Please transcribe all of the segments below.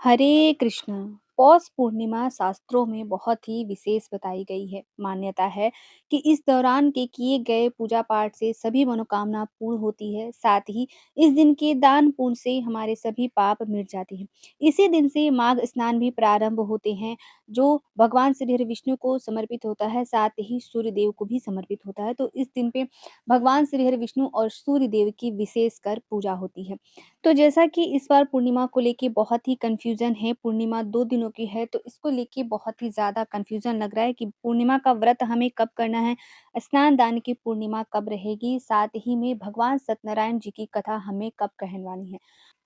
हरे कृष्ण। पौष पूर्णिमा शास्त्रों में बहुत ही विशेष बताई गई है। मान्यता है कि इस दौरान के किए गए पूजा पाठ से सभी मनोकामना पूर्ण होती है। साथ ही इस दिन के दान पुण्य से हमारे सभी पाप मिट जाते हैं। इसी दिन से माघ स्नान भी प्रारंभ होते हैं, जो भगवान श्री हरि विष्णु को समर्पित होता है, साथ ही सूर्य देव को भी समर्पित होता है। तो इस दिन पे भगवान श्री हरि विष्णु और सूर्य देव की विशेष कर पूजा होती है। तो जैसा कि इस बार पूर्णिमा को लेके बहुत ही कन्फ्यूज़न है, पूर्णिमा 2 दिनों की है, तो इसको लेके बहुत ही ज़्यादा कन्फ्यूज़न लग रहा है कि पूर्णिमा का व्रत हमें कब करना है, स्नान दान की पूर्णिमा कब रहेगी, साथ ही में भगवान सत्यनारायण जी की कथा हमें कब कहलवानी है।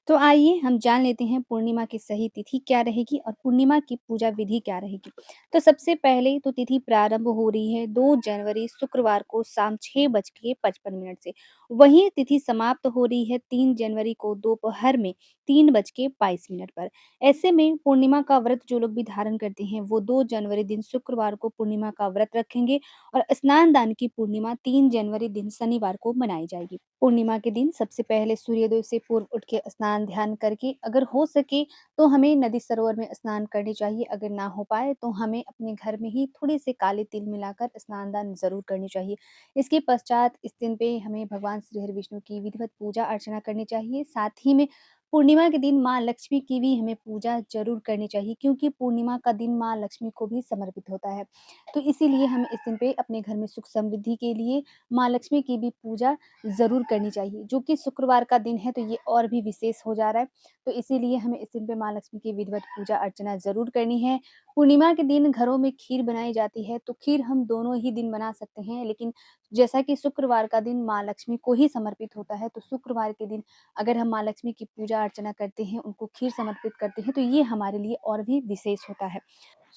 तो आइए हम जान लेते हैं पूर्णिमा की सही तिथि क्या रहेगी और पूर्णिमा की पूजा विधि क्या रहेगी। तो सबसे पहले तो तिथि प्रारंभ हो रही है 2 जनवरी शुक्रवार को शाम 6:55 से। वहीं तिथि समाप्त हो रही है 3 जनवरी को दोपहर में 3:22 पर। ऐसे में पूर्णिमा का व्रत जो लोग भी धारण करते हैं वो 2 जनवरी दिन शुक्रवार को पूर्णिमा का व्रत रखेंगे और स्नान दान की पूर्णिमा 3 जनवरी दिन शनिवार को मनाई जाएगी। पूर्णिमा के दिन सबसे पहले सूर्योदय से पूर्व उठ के स्नान ध्यान करके अगर हो सके तो हमें नदी सरोवर में स्नान करनी चाहिए। अगर ना हो पाए तो हमें अपने घर में ही थोड़े से काले तिल मिलाकर स्नान दान ज़रूर करनी चाहिए। इसके पश्चात इस दिन पे हमें भगवान श्री हरि विष्णु की विधिवत पूजा अर्चना करनी चाहिए। साथ ही में पूर्णिमा के दिन माँ लक्ष्मी की भी हमें पूजा ज़रूर करनी चाहिए, क्योंकि पूर्णिमा का दिन माँ लक्ष्मी को भी समर्पित होता है। तो इसीलिए हमें इस दिन पे अपने घर में सुख समृद्धि के लिए माँ लक्ष्मी की भी पूजा ज़रूर करनी चाहिए, जो कि शुक्रवार का दिन है तो ये और भी विशेष हो जा रहा है। तो इसीलिए हमें इस दिन पे माँ लक्ष्मी की विधिवत पूजा अर्चना ज़रूर करनी है। पूर्णिमा के दिन घरों में खीर बनाई जाती है, तो खीर हम दोनों ही दिन बना सकते हैं, लेकिन जैसा कि शुक्रवार का दिन माँ लक्ष्मी को ही समर्पित होता है, तो शुक्रवार के दिन अगर हम माँ लक्ष्मी की पूजा अर्चना करते हैं, उनको खीर समर्पित करते हैं, तो ये हमारे लिए और भी विशेष होता है।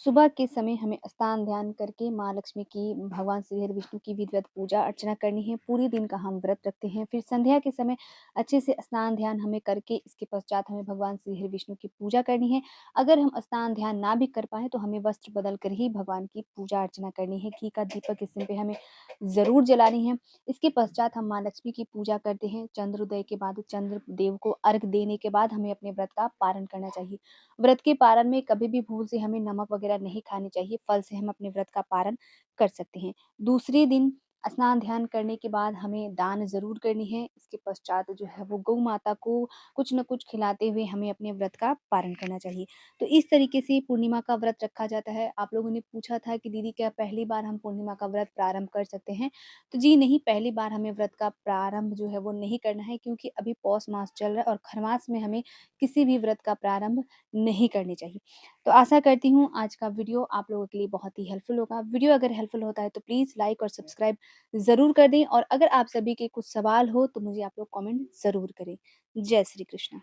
सुबह के समय हमें स्नान ध्यान करके माँ लक्ष्मी की, भगवान श्री हरि विष्णु की विधिवत पूजा अर्चना करनी है। पूरे दिन का हम व्रत रखते हैं। फिर संध्या के समय अच्छे से स्नान ध्यान हमें करके इसके पश्चात हमें भगवान श्री हरि विष्णु की पूजा करनी है। अगर हम स्नान ध्यान ना भी कर पाएँ तो हमें वस्त्र बदल कर ही भगवान की पूजा अर्चना करनी है। घी का दीपक इस दिन पे हमें ज़रूर जलानी है। इसके पश्चात हम माँ लक्ष्मी की पूजा करते हैं। चंद्रोदय के बाद चंद्र देव को अर्घ देने के बाद हमें अपने व्रत का पारण करना चाहिए। व्रत के पारण में कभी भी भूल से हमें नमक वगैरह नहीं खानी चाहिए। फल से हम अपने व्रत का पारण कर सकते हैं। दूसरे दिन स्नान ध्यान करने के बाद हमें दान ज़रूर करनी है। इसके पश्चात जो है वो गौ माता को कुछ न कुछ खिलाते हुए हमें अपने व्रत का पारण करना चाहिए। तो इस तरीके से पूर्णिमा का व्रत रखा जाता है। आप लोगों ने पूछा था कि दीदी क्या पहली बार हम पूर्णिमा का व्रत प्रारंभ कर सकते हैं? तो जी नहीं, पहली बार हमें व्रत का प्रारंभ जो है वो नहीं करना है, क्योंकि अभी पौष मास चल रहा है और खरमास में हमें किसी भी व्रत का प्रारंभ नहीं करनी चाहिए। तो आशा करती हूँ आज का वीडियो आप लोगों के लिए बहुत ही हेल्पफुल होगा। वीडियो अगर हेल्पफुल होता है तो प्लीज़ लाइक और सब्सक्राइब ज़रूर कर दें, और अगर आप सभी के कुछ सवाल हो तो मुझे आप लोग कमेंट ज़रूर करें। जय श्री कृष्ण।